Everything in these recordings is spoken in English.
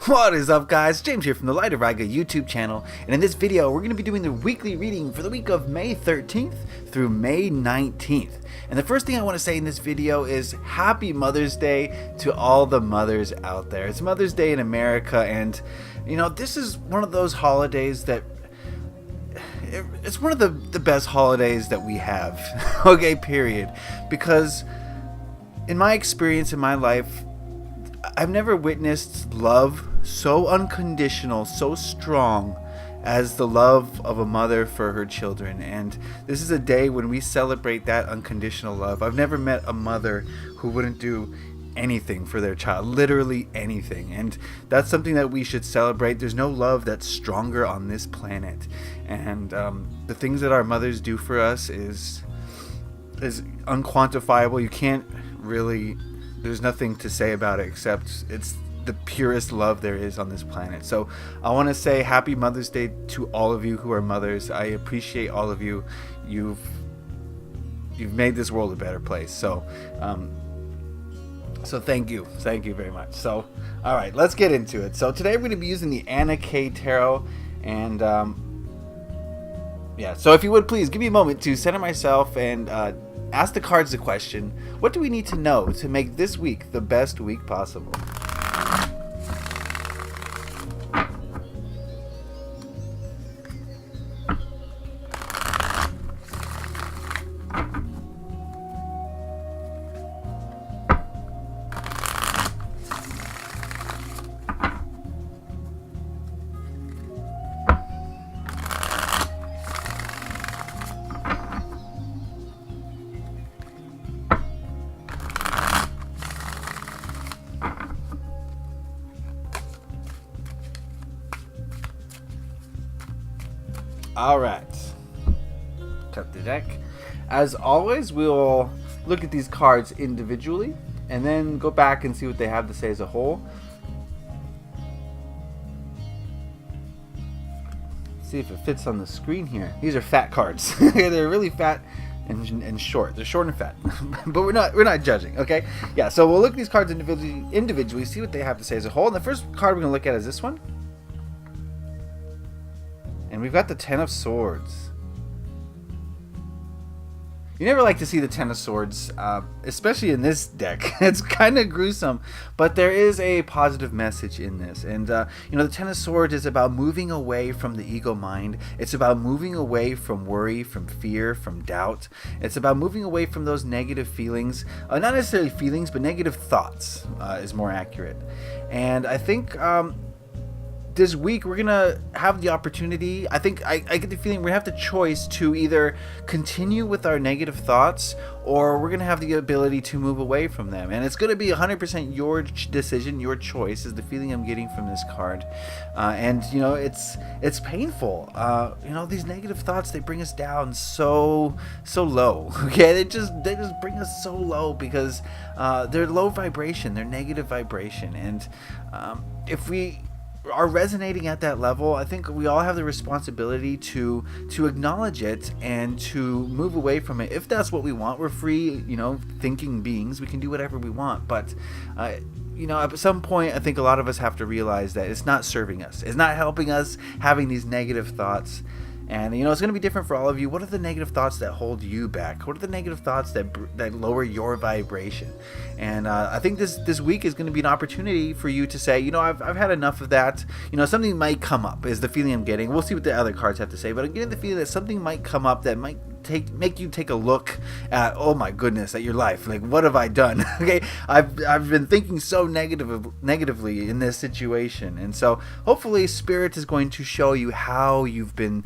What is up, guys? James here from the Light of Raga YouTube channel, and in this video we're going to be doing the weekly reading for the week of May 13th through May 19th. And the first thing I want to say in this video is Happy Mother's Day to all the mothers out there. It's Mother's Day in America, and you know, this is one of those holidays that it's one of the best holidays that we have. Okay, period. Because in my experience in my life, I've never witnessed love so unconditional, so strong as the love of a mother for her children. And this is a day when we celebrate that unconditional love. I've never met a mother who wouldn't do anything for their child, literally anything. And that's something that we should celebrate. There's no love that's stronger on this planet. And the things that our mothers do for us is unquantifiable. You can't really... There's nothing to say about it except it's the purest love there is on this planet. So I want to say Happy Mother's Day to all of you who are mothers. I appreciate all of you. You've made this world a better place. So thank you very much. So all right, let's get into it. So today we're going to be using the Anna K Tarot, and yeah. So if you would please give me a moment to center myself and ask the cards the question: what do we need to know to make this week the best week possible? All right, cut the deck. As always, we'll look at these cards individually and then go back and see what they have to say as a whole. See if it fits on the screen here. These are fat cards. They're really fat and short. They're short and fat, but we're not judging. Okay, yeah. So we'll look at these cards individually, see what they have to say as a whole. And the first card we're gonna look at is this one. And we've got the Ten of Swords. You never like to see the Ten of Swords, especially in this deck. It's kind of gruesome, but there is a positive message in this. And you know, the Ten of Swords is about moving away from the ego mind. It's about moving away from worry, from fear, from doubt. It's about moving away from those negative feelings. Not necessarily feelings, but negative thoughts is more accurate. And I think... this week we're gonna have the opportunity. I think I get the feeling we're gonna have the choice to either continue with our negative thoughts, or we're gonna have the ability to move away from them. And it's gonna be 100% your decision, your choice, is the feeling I'm getting from this card. And you know, it's painful. You know, these negative thoughts, they bring us down so low. Okay, they just bring us so low because they're low vibration, they're negative vibration. And if we are resonating at that level, I think we all have the responsibility to acknowledge it and to move away from it. If that's what we want, we're free, you know, thinking beings. We can do whatever we want. But you know, at some point, I think a lot of us have to realize that it's not serving us. It's not helping us having these negative thoughts. And you know, it's going to be different for all of you. What are the negative thoughts that hold you back? What are the negative thoughts that lower your vibration? And I think this week is going to be an opportunity for you to say, you know, I've had enough of that. You know, something might come up is the feeling I'm getting. We'll see what the other cards have to say, but I'm getting the feeling that something might come up that might make you take a look at, oh my goodness, at your life. Like, what have I done? Okay, I've been thinking so negatively in this situation, and so hopefully Spirit is going to show you how you've been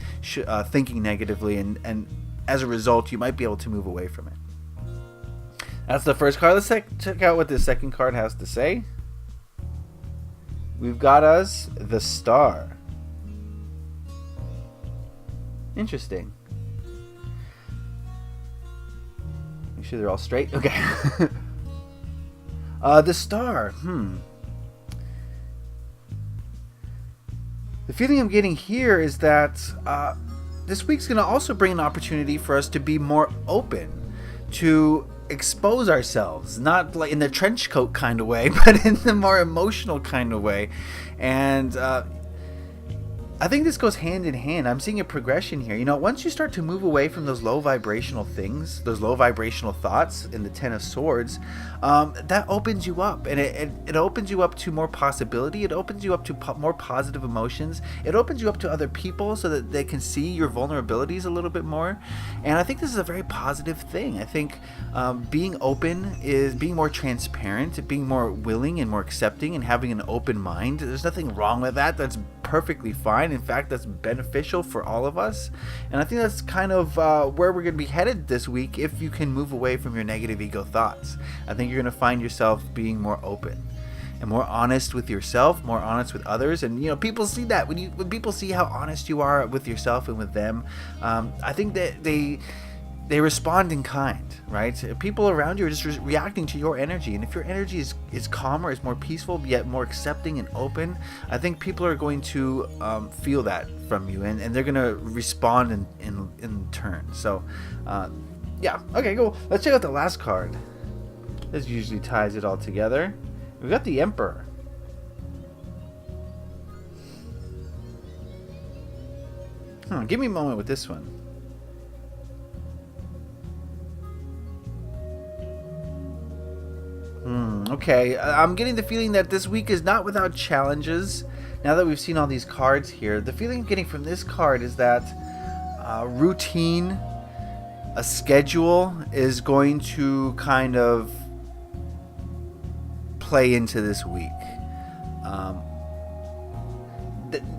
thinking negatively, and as a result, you might be able to move away from it. That's the first card. Let's check out what the second card has to say. We've got us the Star. Interesting. Make sure they're all straight. Okay. The Star. The feeling I'm getting here is that this week's going to also bring an opportunity for us to be more open to expose ourselves, not like in the trench coat kind of way, but in the more emotional kind of way. And I think this goes hand in hand. I'm seeing a progression here. Once you start to move away from those low vibrational things, those low vibrational thoughts in the Ten of Swords, that opens you up, and it opens you up to more possibility. It opens you up to more positive emotions. It opens you up to other people so that they can see your vulnerabilities a little bit more. And I think this is a very positive thing. I think being open is being more transparent, being more willing and more accepting, and having an open mind. There's nothing wrong with that. That's perfectly fine. In fact, that's beneficial for all of us. And I think that's kind of where we're going to be headed this week if you can move away from your negative ego thoughts. I think you're going to find yourself being more open and more honest with yourself, more honest with others. And people see that when people see how honest you are with yourself and with them, I think that they respond in kind, right? People around you are just reacting to your energy. And if your energy is calmer, is more peaceful, yet more accepting and open, I think people are going to feel that from you, and they're going to respond in turn. So, yeah. Okay, cool. Let's check out the last card. This usually ties it all together. We've got the Emperor. Give me a moment with this one. Okay, I'm getting the feeling that this week is not without challenges. Now that we've seen all these cards here, the feeling I'm getting from this card is that routine, a schedule is going to kind of play into this week.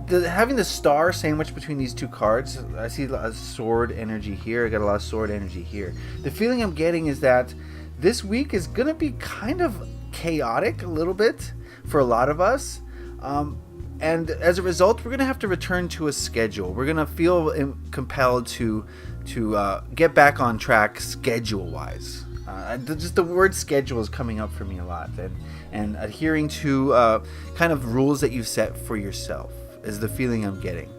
Having the star sandwiched between these two cards, I see a lot of sword energy here. I got a lot of sword energy here. The feeling I'm getting is that this week is going to be kind of chaotic a little bit for a lot of us. And as a result, we're going to have to return to a schedule. We're going to feel compelled to get back on track schedule-wise. Just the word schedule is coming up for me a lot. And adhering to kind of rules that you've set for yourself is the feeling I'm getting.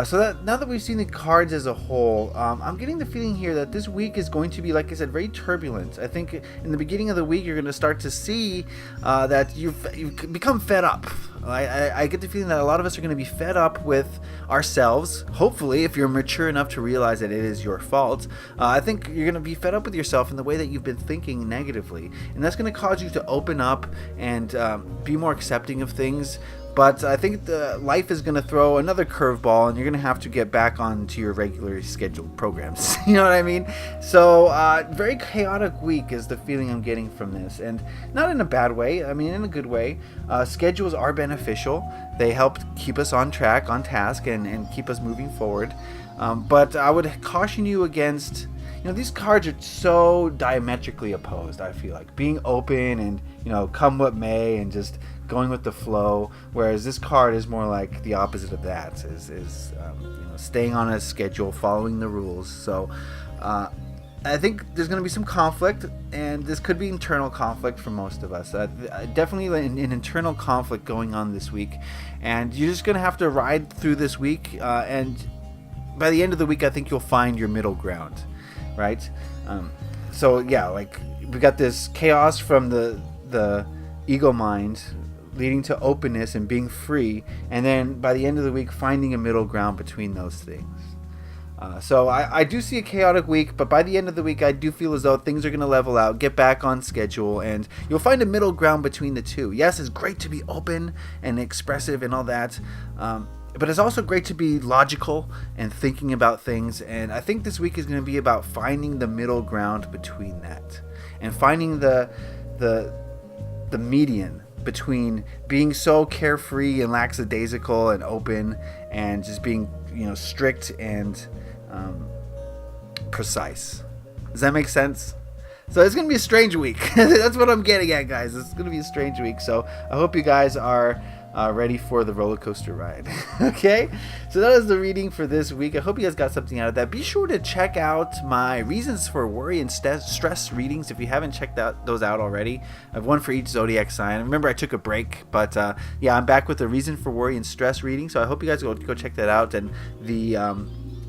So that now that we've seen the cards as a whole, I'm getting the feeling here that this week is going to be, like I said, very turbulent. I think in the beginning of the week, you're going to start to see that you've become fed up. I get the feeling that a lot of us are going to be fed up with ourselves. Hopefully, if you're mature enough to realize that it is your fault, I think you're going to be fed up with yourself in the way that you've been thinking negatively. And that's going to cause you to open up and be more accepting of things. But I think life is going to throw another curveball, and you're going to have to get back onto your regularly scheduled programs. You know what I mean? So, very chaotic week is the feeling I'm getting from this. And not in a bad way. I mean, in a good way. Schedules are beneficial. They help keep us on track, on task, and keep us moving forward. But I would caution you against... these cards are so diametrically opposed, I feel like. Being open and, come what may, and just going with the flow, whereas this card is more like the opposite of that, is staying on a schedule, following the rules. So I think there's going to be some conflict, and this could be internal conflict for most of us. Definitely an internal conflict going on this week, and you're just going to have to ride through this week, and by the end of the week, I think you'll find your middle ground, right? So yeah, like we got this chaos from the ego mind, leading to openness and being free, and then by the end of the week finding a middle ground between those things. So I do see a chaotic week, but by the end of the week I do feel as though things are going to level out, get back on schedule, and you'll find a middle ground between the two. Yes, it's great to be open and expressive and all that, but it's also great to be logical and thinking about things, and I think this week is going to be about finding the middle ground between that, and finding the median between being so carefree and lackadaisical and open, and just being strict and precise. Does that make sense? So it's gonna be a strange week. That's what I'm getting at, guys. It's gonna be a strange week. So I hope you guys are ready for the roller coaster ride. Okay, so that is the reading for this week. I hope you guys got something out of that. Be sure to check out my reasons for worry and stress readings if you haven't checked those out already. I have one for each zodiac sign. Remember, I took a break, but yeah, I'm back with the reason for worry and stress reading. So I hope you guys go check that out. And the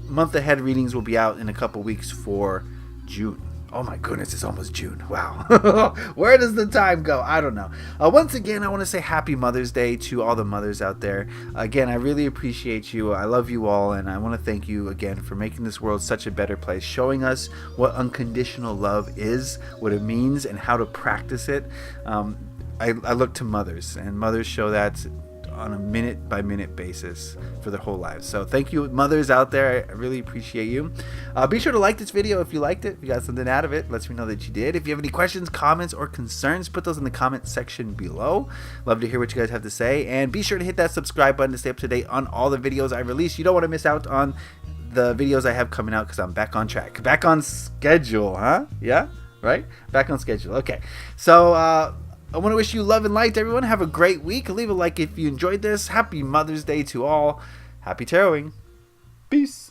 month ahead readings will be out in a couple weeks for June Oh my goodness, it's almost June. Wow. Where does the time go? I don't know. Once again, I want to say happy Mother's Day to all the mothers out there. Again, I really appreciate you. I love you all, and I want to thank you again for making this world such a better place, showing us what unconditional love is, what it means, and how to practice it. I look to mothers, and mothers show that on a minute by minute basis for their whole lives. So thank you, mothers out there. I really appreciate you. Be sure to like this video if you liked it, if you got something out of it. Lets me know that you did. If you have any questions, comments, or concerns, put those in the comment section below. Love to hear what you guys have to say, and be sure to hit that subscribe button to stay up to date on all the videos I release. You don't want to miss out on the videos I have coming out, because I'm back on track, back on schedule. Yeah, right, back on schedule. Okay, so I want to wish you love and light, everyone. Have a great week. Leave a like if you enjoyed this. Happy Mother's Day to all. Happy taroting. Peace.